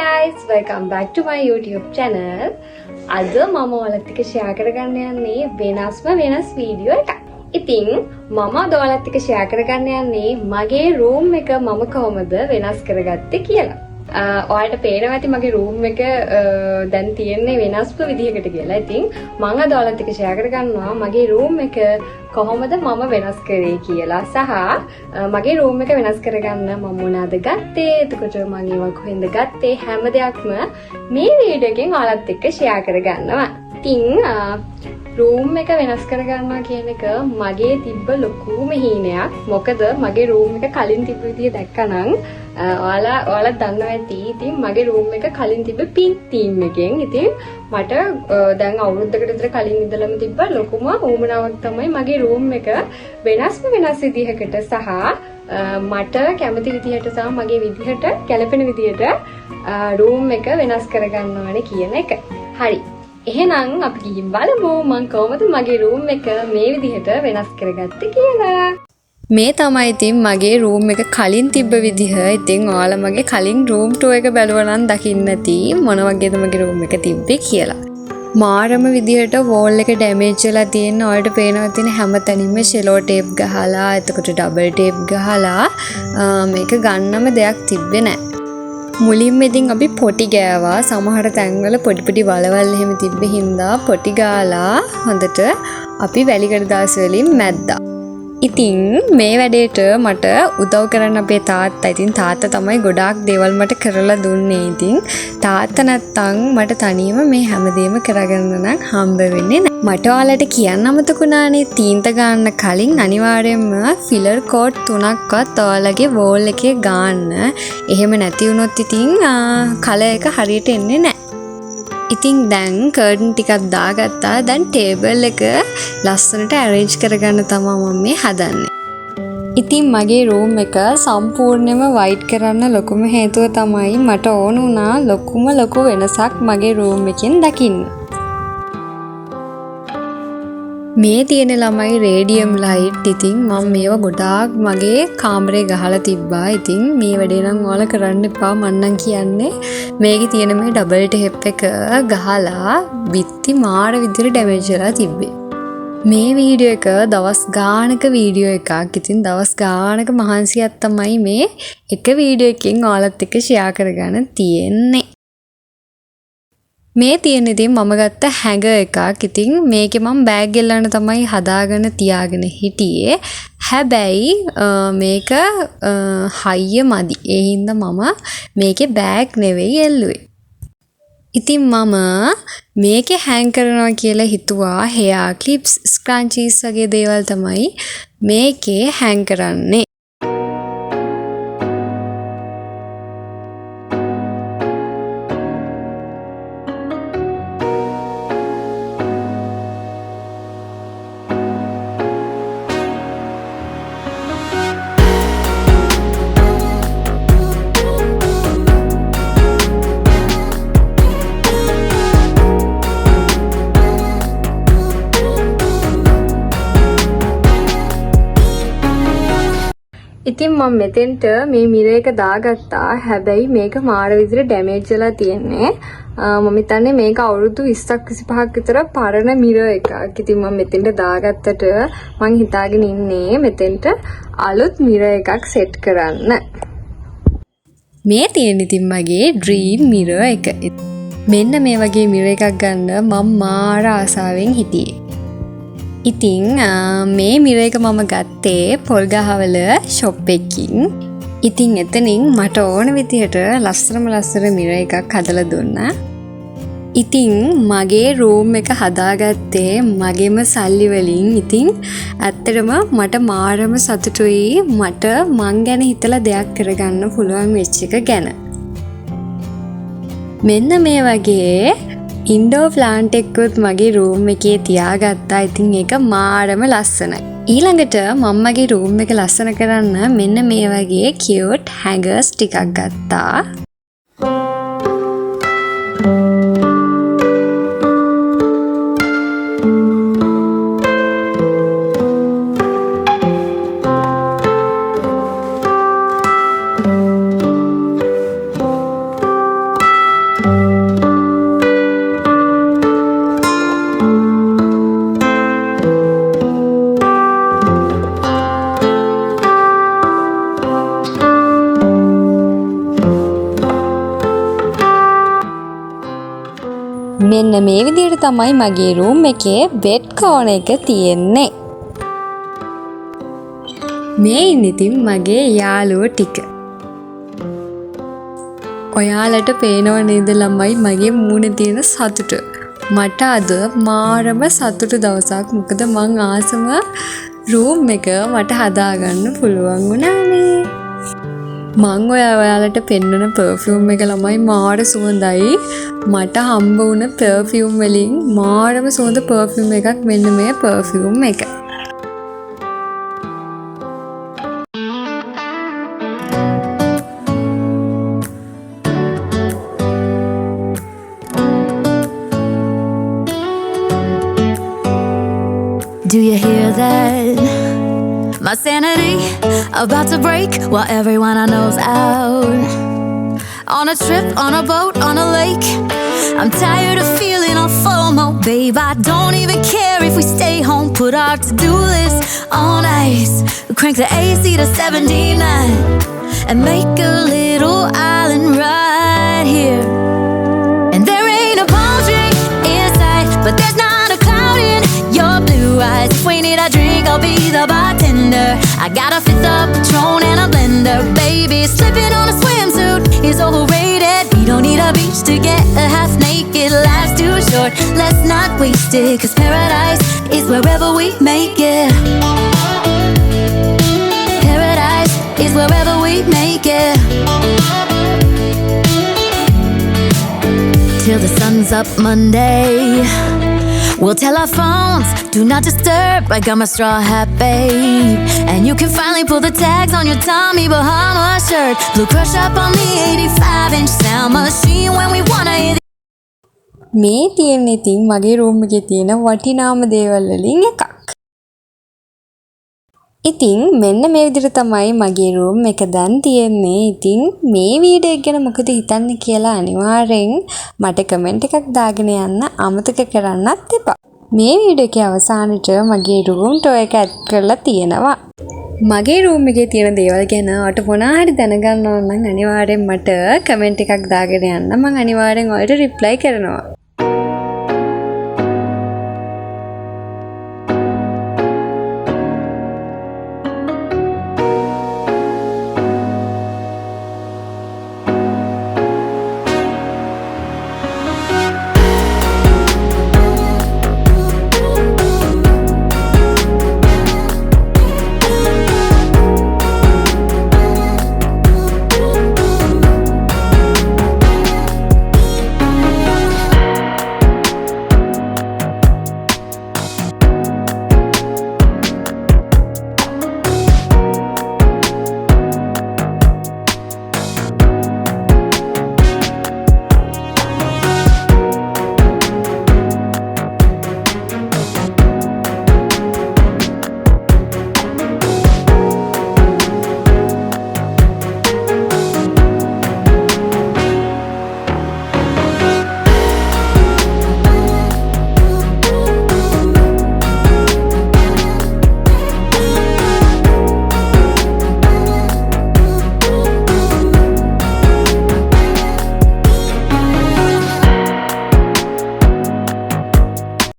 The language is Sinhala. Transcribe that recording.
guys, welcome back to my YouTube channel. අද මම ඔයාලත් එක්ක share කරගන්න යන්නේ වෙනස් වීඩියෝ එකක්. ඉතින් මම අද ඔයාලත් එක්ක share කරගන්න යන්නේ මගේ room එක මම කොහොමද වෙනස් කරගත්තේ කියලා. ඔයාලට පේනවා ඇති මගේ room එක දැන් තියෙන්නේ වෙනස්ම විදිහකට කියලා. ඉතින් මම අද ඔයාලත් එක්ක share කරගන්නවා මගේ room එක කොහොමද මම වෙනස් කරේ කියලා සහ මගේ room එක වෙනස් කරගන්න මම මොනවද ගත්තේ, එතකොට මම ඒවා කොහෙන්ද ගත්තේ හැම දෙයක්ම මේ වීඩියෝ එකෙන් ඔයාලත් එක්ක share කරගන්නවා. ඉතින් room එක වෙනස් කරගන්නවා කියන එක මගේ තිබ්බ ලොකුම හීනයක්. මොකද මගේ room එක කලින් තිබ්බ විදිය දැක්කනම් ඔයාලා දන්නවා ඇති. ඉතින් මගේ room එක කලින් තිබ්බ pink theme එකෙන්. ඉතින් මට දැන් අවුරුද්දකට විතර කලින් ඉඳලම තිබ්බ ලොකුම ඌමනාවක් තමයි මගේ room එක වෙනස් විදිහකට සහ මට කැමති විදිහට සහ මගේ විදිහට ගැලපෙන විදිහට room එක වෙනස් කරගන්න ඕනේ කියන එක. හරි. එහෙනම් අපි ගිහින් බලමු මම කොහොමද මගේ room එක මේ විදිහට වෙනස් කරගත්තේ කියලා. මේ තමයි ඉතින් මගේ room එක කලින් තිබ්බ විදිහ. ඉතින් ඔයාලා මගේ කලින් room tour එක බැලුවා නම් දකින්න ඇති මොන වගේද මගේ room එක තිබ්බේ කියලා. මාරම විදිහට wall එක damage වෙලා තියෙන ඔයාලට පේනවා තියෙන හැම තැනින්ම cello tape ගහලා එතකොට double tape ගහලා මේක ගන්නම දෙයක් තිබ්බේ නැහැ. මුලින්ම ඉතින් අපි පොටි ගෑවා. සමහර තැන්වල පොඩි වලවල් එහෙම තිබ්බ හින්දා පොටි ගාලා හොඳට අපි වැලි කඩදාසි වලින් මැද්දා. ඉතින් මේ වැඩේට මට උදව් කරන්න අපේ තාත්තා. ඉතින් තාත්තා තමයි ගොඩාක් දේවල් මට කරලා දුන්නේ. ඉතින් තාත්තා නැත්තම් මට තනියම මේ හැමදේම කරගන්න නම් හම්බ වෙන්නේ නැහැ. මට ඔයාලට කියන්න අමතකුණානේ තීන්ත ගන්න කලින් අනිවාර්යයෙන්ම ෆිලර් කෝඩ් 3ක්වත් ඔයාලගේ වෝල් එකේ ගන්න. එහෙම නැති වුණොත් ඉතින් කලර් එක හරියට එන්නේ නැහැ. ඉතින් දැන් කර්ටන් ටිකක් දාගත්තා. දැන් ටේබල් එක ලස්සනට arrange කරගන්න තමයි මම මේ හදන්නේ. ඉතින් මගේ room එක සම්පූර්ණයෙන්ම white කරන්න ලොකුම හේතුව තමයි මට ඕන වුණා ලොකු වෙනසක් මගේ room එකෙන් දකින්න. මේ තියෙන ළමයි රේඩියම් ලයිට්. ඉතින් මම මේවා ගොඩාක් මගේ කාමරේ ගහලා තිබ්බා. ඉතින් මේ වැඩේ නම් ඔයාලා කරන්න එපා. මම නම් කියන්නේ මේකේ තියෙන මේ ඩබල් ටේප් එක ගහලා බිත්ති මාර විදිහට ඩැමේජ් වෙලා තිබ්බේ. මේ වීඩියෝ එක දවස් ගානක වීඩියෝ එකක්. ඉතින් දවස් ගානක මහන්සියක් තමයි මේ එක වීඩියෝ එකකින් ඔයාලත් එක්ක ෂෙයා කරගන්න තියෙන්නේ. මේ තියෙන ඉතින් මම ගත්ත හැඟ එකක්. ඉතින් මේකේ මම බෑග් එල්ලන්න තමයි හදාගෙන තියාගෙන හිටියේ. හැබැයි මේක හයිය මදි. ඒ හින්දා මම මේකේ බෑග් නෙවෙයි එල්ලුවේ. ඉතින් මම මේකේ හැං කරනවා කියලා හිතුවා hair clips, scrunchies වගේ දේවල් තමයි මේකේ හැං කරන්නේ. ඉතින් මම මෙතෙන්ට මේ මිරර් එක දාගත්තා. හැබැයි මේක මාර විදිහට ඩැමේජ් වෙලා තියෙන්නේ. මම හිතන්නේ මේක අවුරුදු 20ක් 25ක් විතර පරණ මිරර් එකක්. ඉතින් මම මෙතෙන්ට දාගත්තට මම හිතාගෙන ඉන්නේ මෙතෙන්ට අලුත් මිරර් එකක් සෙට් කරන්න. මේ තියෙන ඉතින් මගේ ඩ්‍රීම් මිරර් එක. මෙන්න මේ වගේ මිරර් එකක් ගන්න මම මාර ආසාවෙන් හිටියේ. ඉතින් මේ මිරර් එක මම ගත්තේ පොල්ගහවල ෂොප් එකකින්. ඉතින් එතනින් මට ඕන විදිහට ලස්සන මිරර් එකක් හදලා දුන්නා. ඉතින් මගේ room එක හදාගත්තේ මගේම සල්ලි වලින්. ඉතින් ඇත්තටම මට මාරම සතුටුයි මට මං ගැන හිතලා දෙයක් කරගන්න පුළුවන් වෙච්ච එක ගැන. මෙන්න මේ වගේ ඉන්ඩෝර් ප්ලාන්ට් එකකුත් මගේ room එකේ තියාගත්තා. ඉතින් ඒක මාරම ලස්සනයි. ඊළඟට මම මගේ room එක ලස්සන කරන්න මෙන්න මේ වගේ cute hangers ටිකක් ගත්තා. මෙන්න මේ විදිහට තමයි මගේ රූම් එකේ බෙඩ් කෝන එක තියෙන්නේ. මේ ඉන්නේ ඉතින් මගේ යාළුවෝ ටික. ඔයාලට පේනව නේද ළමයි මගේ මූණේ තියෙන සතුට. මට අද මාරම සතුටු දවසක්. මොකද මං ආසම රූම් එක මට හදාගන්න පුළුවන් වුණානේ. මං ඔයාලට පෙන්වන පර්ෆියුම් එක ළමයි මාර සුවඳයි. මට හම්බ වුණ පර්ෆියුම් වලින් මාරම සුවඳ පර්ෆියුම් එකක් මෙන්න මේ පර්ෆියුම් එක. Do you hear that? My sanity about to break while everyone I know's out. On a trip, on a boat, on a lake. I'm tired of feeling all FOMO, babe. I don't even care if we stay home. Put our to-do list on ice. Crank the AC to 79 and make a little island right here. And there ain't a palm tree in sight, but there's not a cloud in your blue eyes. If we need a drink, I'll be the bartender. I got a fifth of Patron and a blender. Baby, slipping on a swimsuit is overrated. We don't need a beach to get a half naked. Life's too short, let's not waste it. Cause paradise is wherever we make it. Paradise is wherever we make it. Till the sun's up Monday. We'll tell our phones, do not disturb. I got my straw hat, babe. And you can finally pull the tags on your Tommy Bahama shirt. Blue crush up on the 85-inch sound machine when we wanna hear. මේ තියෙන ඉතින් මගේ රූම් එකේ තියෙන වටිනාම දේවල් වලින් එකක්. ඉතින් මෙන්න මේ විදිහට තමයි මගේ රූම් එක දැන් තියෙන්නේ. ඉතින් මේ වීඩියෝ එක ගැන මොකද හිතන්නේ කියලා අනිවාර්යෙන් මට කමෙන්ට් එකක් දාගෙන යන්න අමතක කරන්නත් එපා. මේ වීඩියෝ එකේ අවසානයේ මගේ රූම් ටෝ එක ඇඩ් කරලා තියෙනවා. මගේ රූම් එකේ තියෙන දේවල් ගැන ඔයාලට මොනවා හරි දැනගන්න ඕන නම් අනිවාර්යෙන් මට කමෙන්ට් එකක් දාගෙන යන්න. මම අනිවාර්යෙන් ඔයාලට රිප්ලයි කරනවා.